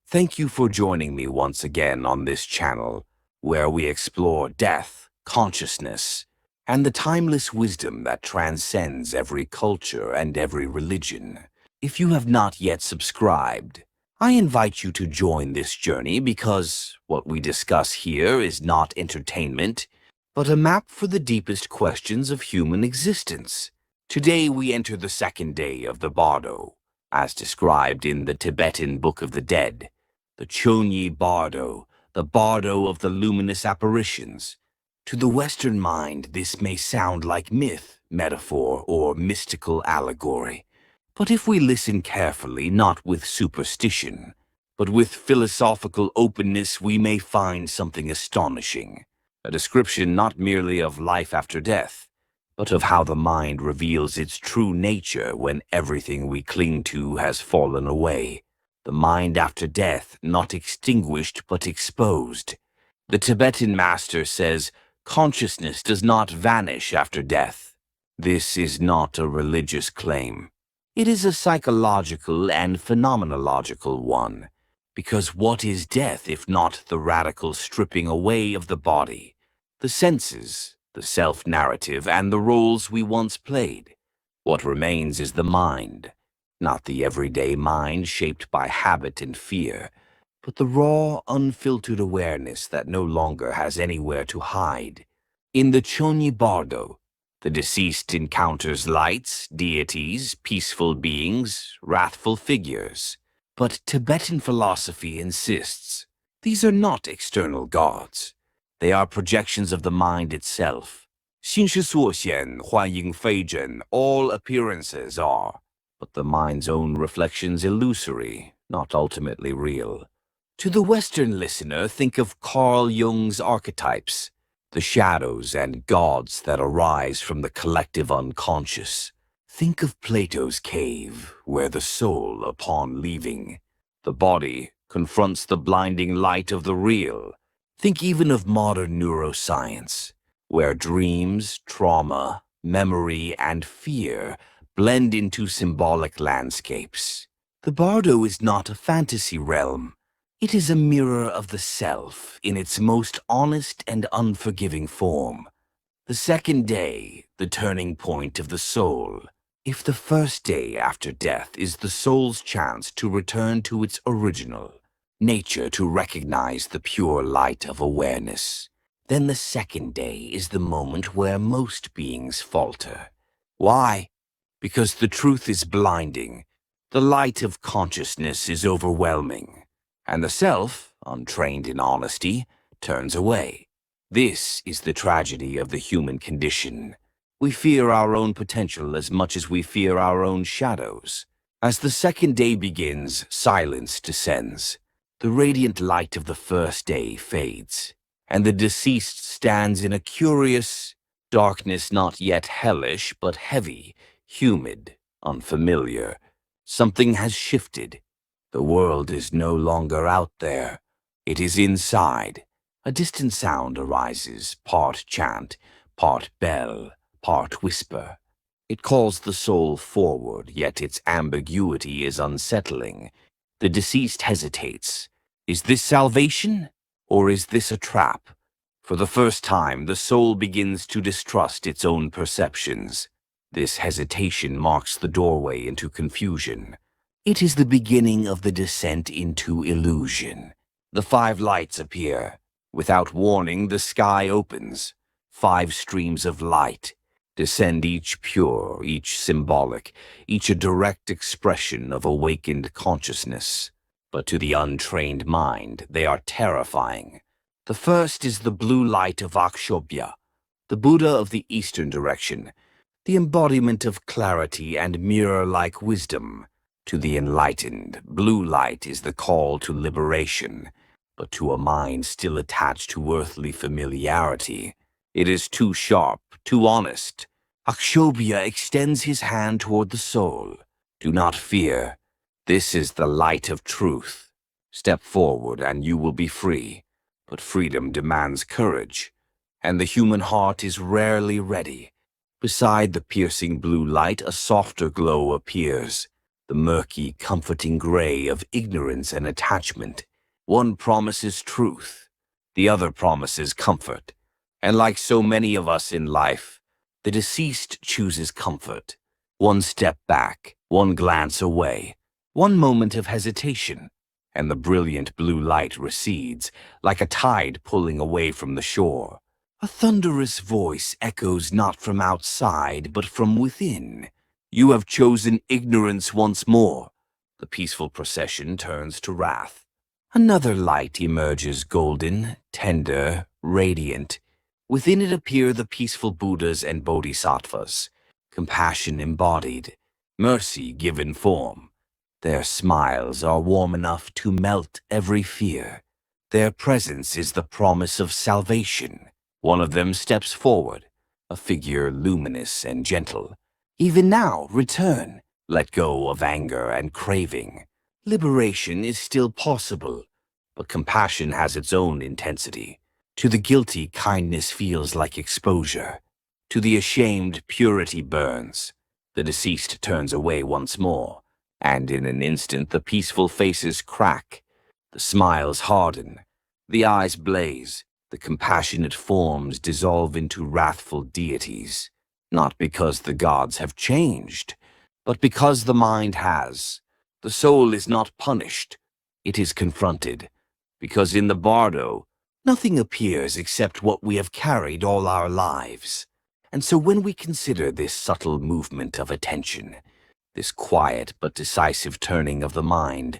Thank you for joining me once again on this channel, where we explore death, consciousness, and the timeless wisdom that transcends every culture and every religion. If you have not yet subscribed, I invite you to join this journey because what we discuss here is not entertainment, but a map for the deepest questions of human existence. Today we enter the second day of the Bardo, as described in the Tibetan Book of the Dead, the Chönyi Bardo, the Bardo of the Luminous Apparitions. To the Western mind, this may sound like myth, metaphor, or mystical allegory. But if we listen carefully, not with superstition, but with philosophical openness, we may find something astonishing. A description not merely of life after death, but of how the mind reveals its true nature when everything we cling to has fallen away. The mind after death, not extinguished but exposed. The Tibetan master says, consciousness does not vanish after death. This is not a religious claim. It is a psychological and phenomenological one. Because what is death if not the radical stripping away of the body, the senses, the self-narrative, and the roles we once played? What remains is the mind. Not the everyday mind shaped by habit and fear, but the raw, unfiltered awareness that no longer has anywhere to hide. In the Chönyi Bardo, the deceased encounters lights, deities, peaceful beings, wrathful figures. But Tibetan philosophy insists these are not external gods. They are projections of the mind itself. 心之所显，幻影非真, all appearances are. But the mind's own reflection's illusory, not ultimately real. To the Western listener, think of Carl Jung's archetypes, the shadows and gods that arise from the collective unconscious. Think of Plato's cave, where the soul, upon leaving the body, confronts the blinding light of the real. Think even of modern neuroscience, where dreams, trauma, memory, and fear blend into symbolic landscapes. The Bardo is not a fantasy realm. It is a mirror of the self in its most honest and unforgiving form. The second day, the turning point of the soul. If the first day after death is the soul's chance to return to its original nature, to recognize the pure light of awareness, then the second day is the moment where most beings falter. Why? Because the truth is blinding, the light of consciousness is overwhelming, and the self, untrained in honesty, turns away. This is the tragedy of the human condition. We fear our own potential as much as we fear our own shadows. As the second day begins, silence descends. The radiant light of the first day fades, and the deceased stands in a curious darkness, not yet hellish, but heavy, humid, unfamiliar. Something has shifted. The world is no longer out there. It is inside. A distant sound arises, part chant, part bell, part whisper. It calls the soul forward, yet its ambiguity is unsettling. The deceased hesitates. Is this salvation, or is this a trap? For the first time, the soul begins to distrust its own perceptions. This hesitation marks the doorway into confusion. It is the beginning of the descent into illusion. The 5 lights appear. Without warning, the sky opens. 5 streams of light descend, each pure, each symbolic, each a direct expression of awakened consciousness. But to the untrained mind, they are terrifying. The first is the blue light of Akshobhya, the Buddha of the Eastern direction, the embodiment of clarity and mirror-like wisdom. To the enlightened, blue light is the call to liberation, but to a mind still attached to earthly familiarity, it is too sharp, too honest. Akshobhya extends his hand toward the soul. Do not fear. This is the light of truth. Step forward and you will be free. But freedom demands courage, and the human heart is rarely ready. Beside the piercing blue light, a softer glow appears. the murky, comforting gray of ignorance and attachment. One promises truth, the other promises comfort. And like so many of us in life, the deceased chooses comfort. One step back, one glance away, one moment of hesitation, and the brilliant blue light recedes, like a tide pulling away from the shore. A thunderous voice echoes not from outside, but from within. You have chosen ignorance once more. The peaceful procession turns to wrath. Another light emerges, golden, tender, radiant. Within it appear the peaceful Buddhas and Bodhisattvas, compassion embodied, mercy given form. Their smiles are warm enough to melt every fear. Their presence is the promise of salvation. One of them steps forward, a figure luminous and gentle. Even now, return. Let go of anger and craving. Liberation is still possible, but compassion has its own intensity. To the guilty, kindness feels like exposure. To the ashamed, purity burns. The deceased turns away once more, and in an instant the peaceful faces crack. The smiles harden. The eyes blaze. The compassionate forms dissolve into wrathful deities. Not because the gods have changed, but because the mind has. The soul is not punished. It is confronted. Because in the Bardo, nothing appears except what we have carried all our lives. And so when we consider this subtle movement of attention, this quiet but decisive turning of the mind,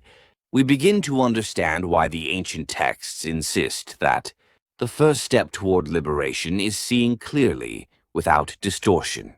we begin to understand why the ancient texts insist that the first step toward liberation is seeing clearly without distortion,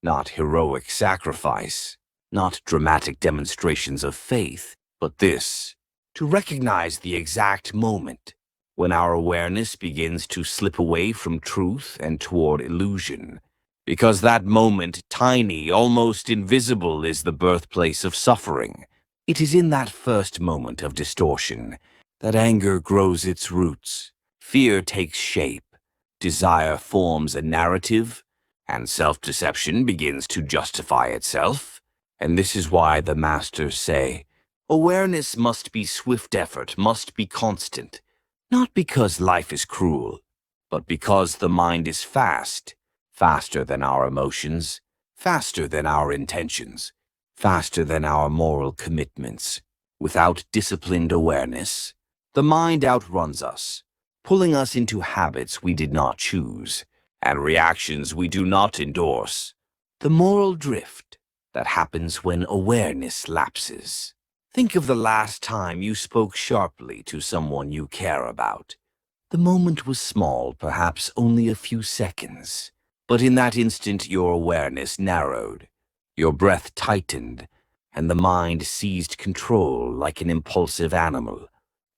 not heroic sacrifice, not dramatic demonstrations of faith, but this, to recognize the exact moment when our awareness begins to slip away from truth and toward illusion. Because that moment, tiny, almost invisible, is the birthplace of suffering. It is in that first moment of distortion that anger grows its roots, fear takes shape, desire forms a narrative, and self-deception begins to justify itself. And this is why the masters say, awareness must be swift effort, must be constant, not because life is cruel, but because the mind is fast, faster than our emotions, faster than our intentions, faster than our moral commitments. Without disciplined awareness, the mind outruns us, pulling us into habits we did not choose, and reactions we do not endorse. The moral drift that happens when awareness lapses. Think of the last time you spoke sharply to someone you care about. The moment was small, perhaps only a few seconds, but in that instant your awareness narrowed, your breath tightened, and the mind seized control like an impulsive animal.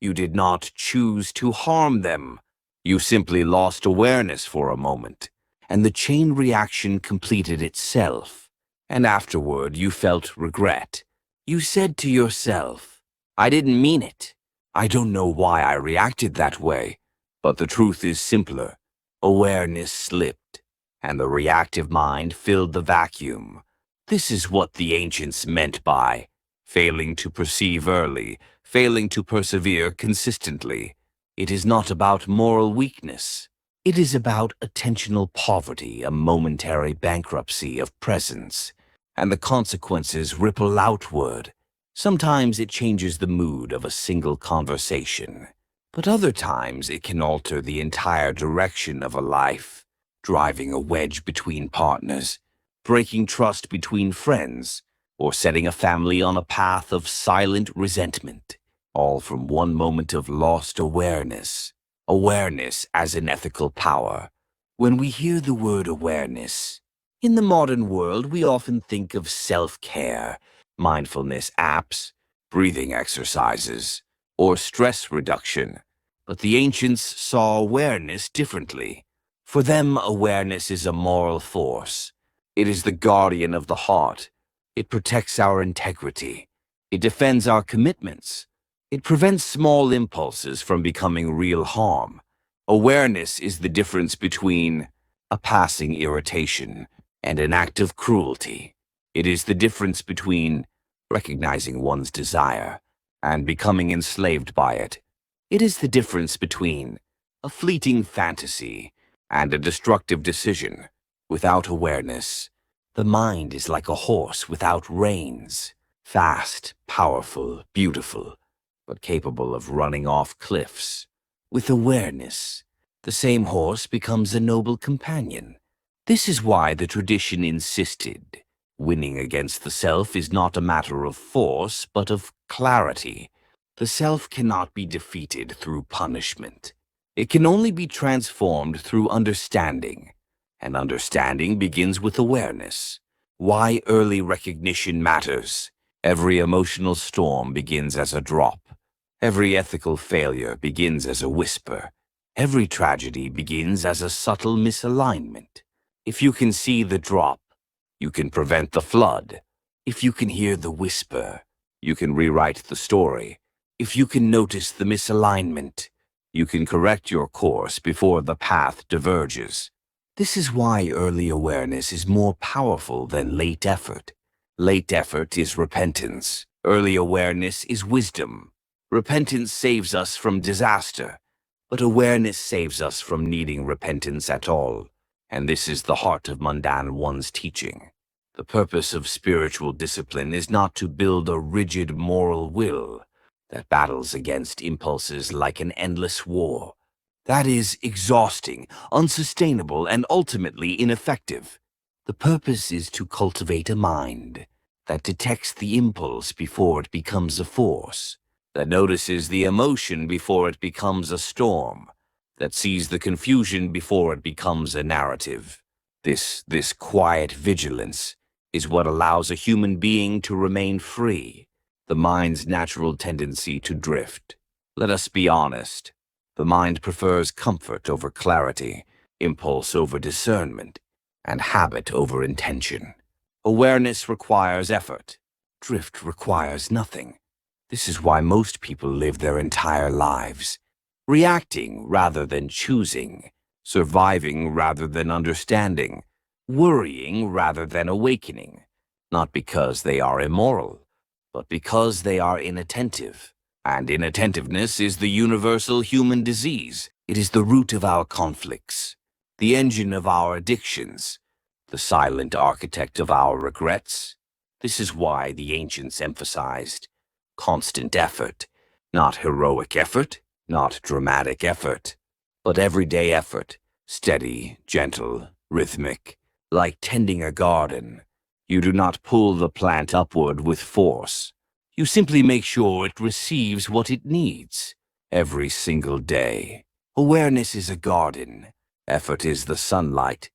You did not choose to harm them. You simply lost awareness for a moment, and the chain reaction completed itself. And afterward you felt regret. You said to yourself, I didn't mean it. I don't know why I reacted that way. But the truth is simpler. Awareness slipped, and the reactive mind filled the vacuum. This is what the ancients meant by failing to perceive early, failing to persevere consistently. It is not about moral weakness. It is about attentional poverty, a momentary bankruptcy of presence, and the consequences ripple outward. Sometimes it changes the mood of a single conversation, but other times it can alter the entire direction of a life, driving a wedge between partners, breaking trust between friends, or setting a family on a path of silent resentment, all from one moment of lost awareness. Awareness as an ethical power. When we hear the word awareness, in the modern world we often think of self-care, mindfulness apps, breathing exercises, or stress reduction. But the ancients saw awareness differently. For them, awareness is a moral force. It is the guardian of the heart. It protects our integrity. It defends our commitments. It prevents small impulses from becoming real harm. Awareness is the difference between a passing irritation and an act of cruelty. It is the difference between recognizing one's desire, and becoming enslaved by it. It is the difference between a fleeting fantasy and a destructive decision. Without awareness, the mind is like a horse without reins, fast, powerful, beautiful, but capable of running off cliffs. With awareness, the same horse becomes a noble companion. This is why the tradition insisted winning against the self is not a matter of force, but of clarity. The self cannot be defeated through punishment. It can only be transformed through understanding, and understanding begins with awareness. Why early recognition matters. Every emotional storm begins as a drop. Every ethical failure begins as a whisper. Every tragedy begins as a subtle misalignment. If you can see the drop, you can prevent the flood. If you can hear the whisper, you can rewrite the story. If you can notice the misalignment, you can correct your course before the path diverges. This is why early awareness is more powerful than late effort. Late effort is repentance. Early awareness is wisdom. Repentance saves us from disaster, but awareness saves us from needing repentance at all. And this is the heart of Mundane One's teaching. The purpose of spiritual discipline is not to build a rigid moral will that battles against impulses like an endless war. That is exhausting, unsustainable, and ultimately ineffective. The purpose is to cultivate a mind that detects the impulse before it becomes a force, that notices the emotion before it becomes a storm, that sees the confusion before it becomes a narrative. This quiet vigilance is what allows a human being to remain free, the mind's natural tendency to drift. Let us be honest. The mind prefers comfort over clarity, impulse over discernment, and habit over intention. Awareness requires effort. Drift requires nothing. This is why most people live their entire lives reacting rather than choosing, surviving rather than understanding, worrying rather than awakening, not because they are immoral, but because they are inattentive. And inattentiveness is the universal human disease. It is the root of our conflicts, the engine of our addictions, the silent architect of our regrets. This is why the ancients emphasized constant effort, not heroic effort, not dramatic effort, but everyday effort, steady, gentle, rhythmic, like tending a garden. You do not pull the plant upward with force. You simply make sure it receives what it needs every single day. Awareness is a garden. Effort is the sunlight.